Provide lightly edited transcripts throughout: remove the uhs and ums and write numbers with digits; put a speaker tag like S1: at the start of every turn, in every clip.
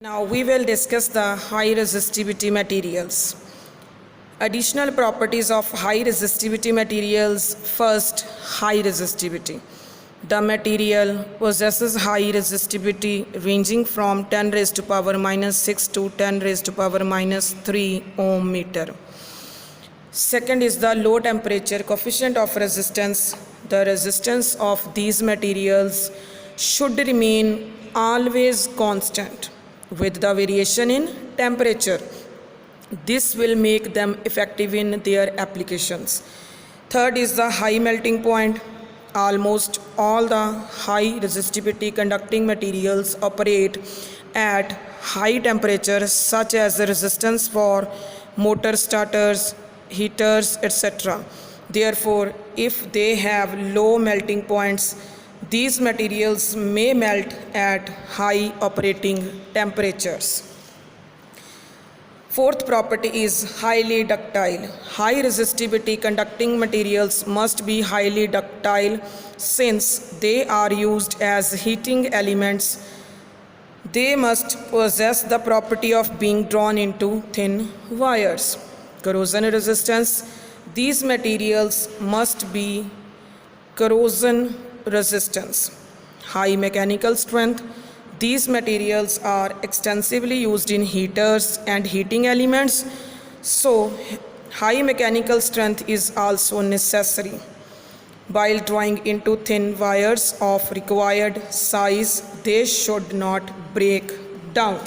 S1: Now we will discuss the high resistivity materials. Additional properties of high resistivity materials. First, high resistivity. The material possesses high resistivity ranging from 10 raised to power minus 6 to 10 raised to power minus 3 ohm meter. Second is the low temperature coefficient of resistance. The resistance of these materials should remain always constant with the variation in temperature. This will make them effective in their applications. Third is the high melting point. Almost all the high resistivity conducting materials operate at high temperatures, such as the resistance for motor starters, heaters, etc. Therefore, if they have low melting points, these materials may melt at high operating temperatures. Fourth property is highly ductile. High resistivity conducting materials must be highly ductile since they are used as heating elements. They must possess the property of being drawn into thin wires. Corrosion resistance. These materials must be corrosion resistance. High mechanical strength. These materials are extensively used in heaters and heating elements, so high mechanical strength is also necessary. While drawing into thin wires of required size, they should not break down.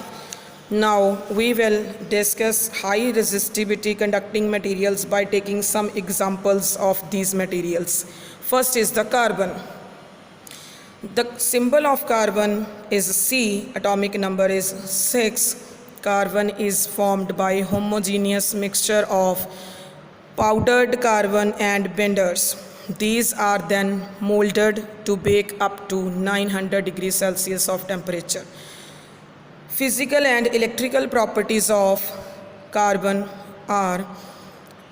S1: Now we will discuss high resistivity conducting materials by taking some examples of these materials. First is the carbon. The symbol of carbon is C, atomic number is 6. Carbon is formed by homogeneous mixture of powdered carbon and binders. These are then molded to bake up to 900 degrees Celsius of temperature. Physical and electrical properties of carbon are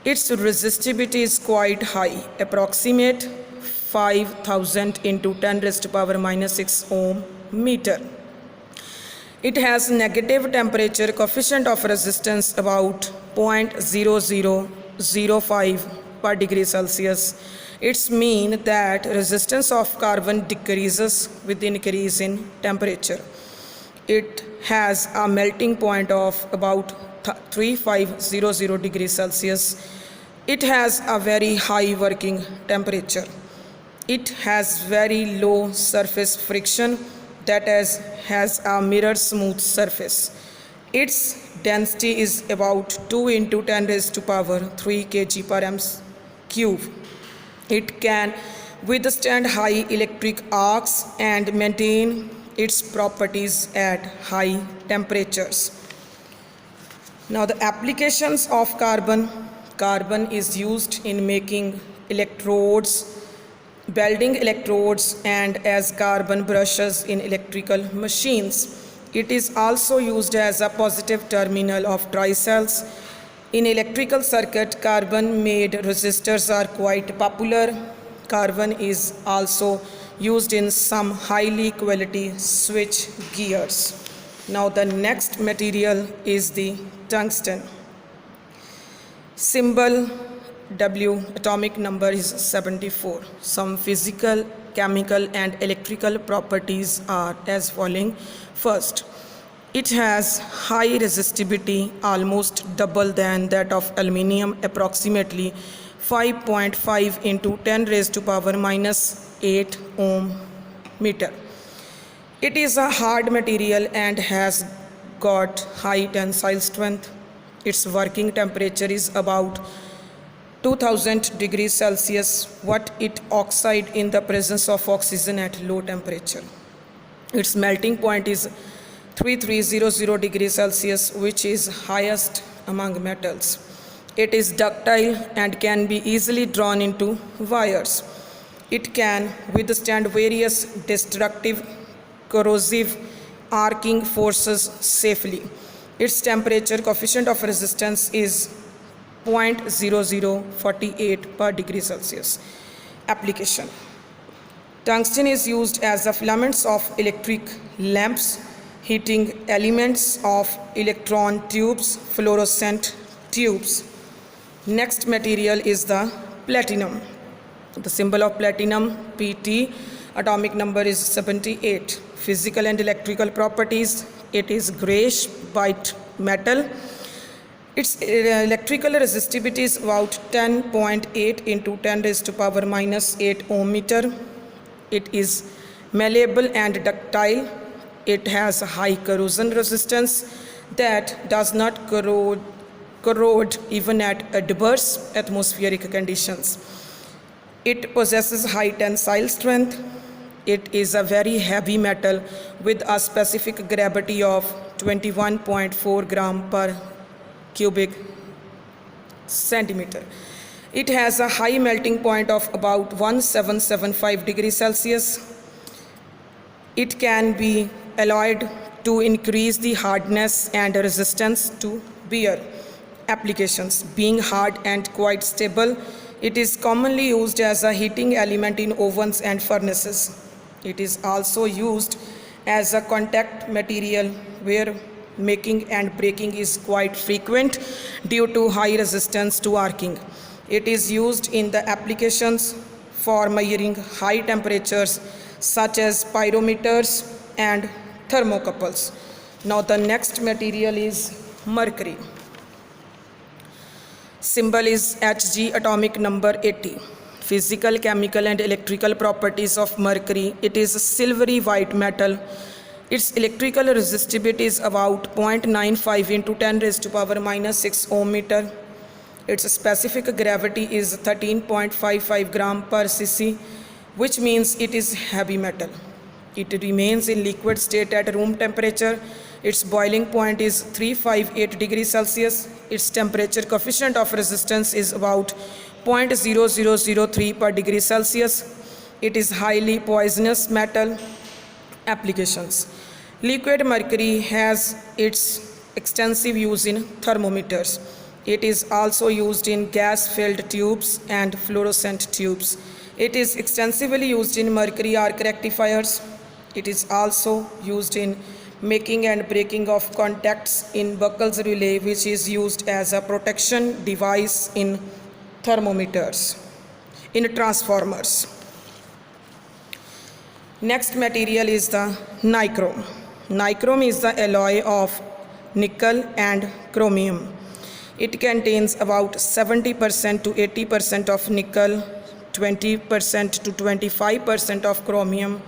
S1: its resistivity is quite high, approximate 5000 into 10 raised to power minus 6 ohm meter. It has negative temperature coefficient of resistance about 0.0005 per degree Celsius. It's mean that resistance of carbon decreases with increase in temperature. It has a melting point of about 3500 degrees Celsius. It has a very high working temperature. It has very low surface friction, that is, has a mirror smooth surface. Its density is about 2 into 10 raised to power 3 kg per m cube. It can withstand high electric arcs and maintain its properties at high temperatures. Now the applications of carbon. Carbon is used in making electrodes, welding electrodes, and as carbon brushes in electrical machines. It is also used as a positive terminal of dry cells. In electrical circuit, carbon made resistors are quite popular. Carbon is also used in some highly quality switch gears. Now the next material is the tungsten. Symbol W, atomic number is 74. Some physical, chemical and electrical properties are as following. First, it has high resistivity, almost double than that of aluminium, approximately 5.5 into 10 raised to power minus 8 ohm meter. It is a hard material and has got high tensile strength. Its working temperature is about 2000 degrees Celsius, what it oxide in the presence of oxygen at low temperature. Its melting point is 3300 degrees Celsius, which is highest among metals. It is ductile and can be easily drawn into wires. It can withstand various destructive, corrosive, arcing forces safely. Its temperature coefficient of resistance is 0.0048 per degree Celsius. Application. Tungsten is used as the filaments of electric lamps, heating elements of electron tubes, fluorescent tubes. Next material is the platinum. The symbol of platinum, Pt, atomic number is 78. Physical and electrical properties, it is grayish white metal. Its electrical resistivity is about 10.8 into 10 raised to power minus 8 ohm meter. It is malleable and ductile. It has high corrosion resistance that does not corrode even at adverse atmospheric conditions. It possesses high tensile strength. It is a very heavy metal with a specific gravity of 21.4 gram per cubic centimeter. It has a high melting point of about 1775 degrees Celsius. It can be alloyed to increase the hardness and resistance to wear. Applications: being hard and quite stable, it is commonly used as a heating element in ovens and furnaces. It is also used as a contact material where making and breaking is quite frequent due to high resistance to arcing. It is used in the applications for measuring high temperatures such as pyrometers and thermocouples. Now the next material is mercury. Symbol is Hg, atomic number 80. Physical, chemical and electrical properties of mercury, it is a silvery white metal. Its electrical resistivity is about 0.95 into 10 raised to power minus 6 ohm meter. Its specific gravity is 13.55 gram per cc, which means it is heavy metal. It remains in liquid state at room temperature. Its boiling point is 358 degrees Celsius. Its temperature coefficient of resistance is about 0.0003 per degree Celsius. It is highly poisonous metal. Applications: liquid mercury has its extensive use in thermometers. It is also used in gas-filled tubes and fluorescent tubes. It is extensively used in mercury arc rectifiers. It is also used in making and breaking of contacts in Buckles relay, which is used as a protection device in thermometers, in transformers. Next material is the nichrome. Nichrome is the alloy of nickel and chromium. It contains about 70% to 80% of nickel, 20% to 25% of chromium,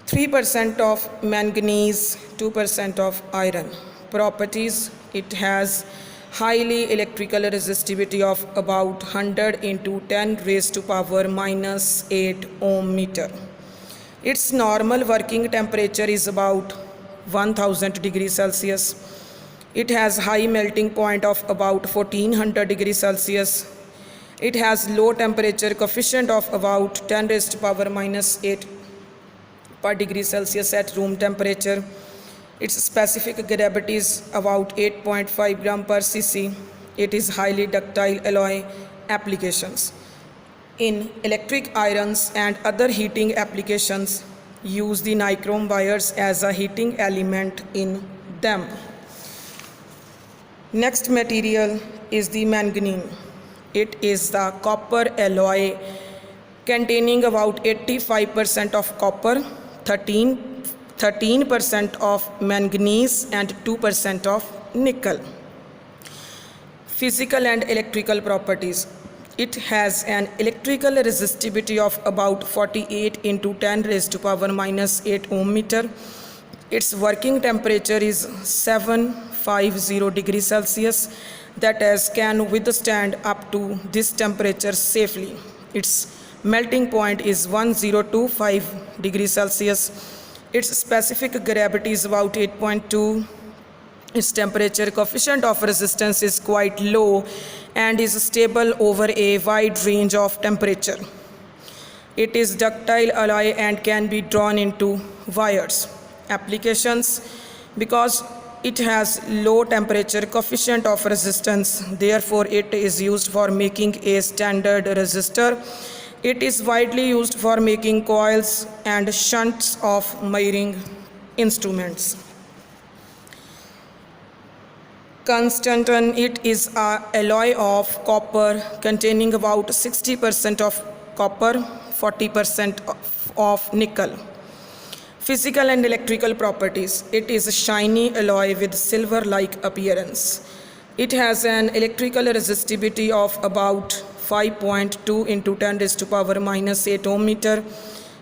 S1: 3% of manganese, 2% of iron. Properties: it has highly electrical resistivity of about 100 into 10 raised to power minus 8 ohm meter. Its normal working temperature is about 1000 degrees Celsius. It has high melting point of about 1400 degrees Celsius. It has low temperature coefficient of about 10 raised to power minus 8 per degree Celsius at room temperature. Its specific gravity is about 8.5 gram per cc. It is highly ductile alloy. Applications: in electric irons and other heating applications, use the nichrome wires as a heating element in them. Next material is the manganese. It is the copper alloy containing about 85% of copper, 13% of manganese and 2% of nickel. Physical and electrical properties: it has an electrical resistivity of about 48 into 10 raised to power minus 8 ohm meter. Its working temperature is 750 degrees Celsius, that is, can withstand up to this temperature safely. Its melting point is 1025 degrees Celsius. Its specific gravity is about 8.2. Its temperature coefficient of resistance is quite low and is stable over a wide range of temperature. It is ductile alloy and can be drawn into wires. Applications: because it has low temperature coefficient of resistance, therefore it is used for making a standard resistor. It is widely used for making coils and shunts of measuring instruments. Constantan, it is an alloy of copper containing about 60% of copper, 40% of nickel. Physical and electrical properties. It is a shiny alloy with silver-like appearance. It has an electrical resistivity of about 5.2 into 10 raised to power minus 8 ohm meter.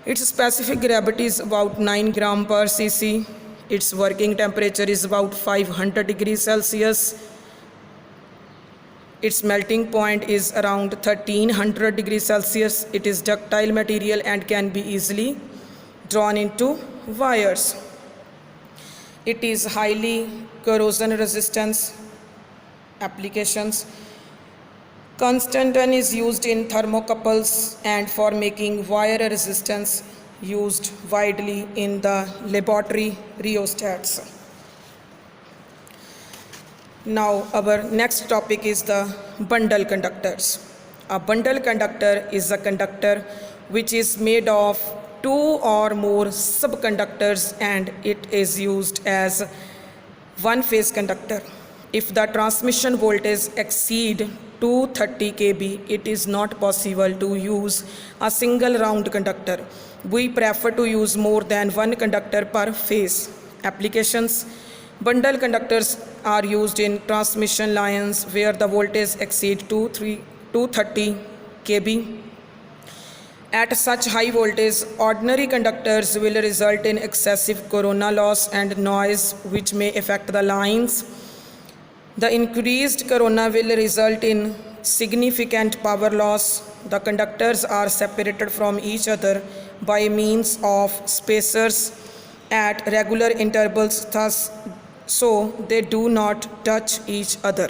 S1: Its specific gravity is about 9 gram per cc. Its working temperature is about 500 degrees Celsius. Its melting point is around 1300 degrees Celsius. It is ductile material and can be easily drawn into wires. It is highly corrosion resistance. Applications. Constantan is used in thermocouples and for making wire resistance, used widely in the laboratory rheostats. Now our next topic is the bundle conductors. A bundle conductor is a conductor which is made of two or more subconductors and it is used as one-phase conductor. If the transmission voltage exceed 230 kV, it is not possible to use a single round conductor. We prefer to use more than one conductor per phase. Applications. Bundle conductors are used in transmission lines where the voltage exceeds 230 kV. At such high voltage, ordinary conductors will result in excessive corona loss and noise which may affect the lines. The increased corona will result in significant power loss. The conductors are separated from each other by means of spacers at regular intervals, thus so they do not touch each other.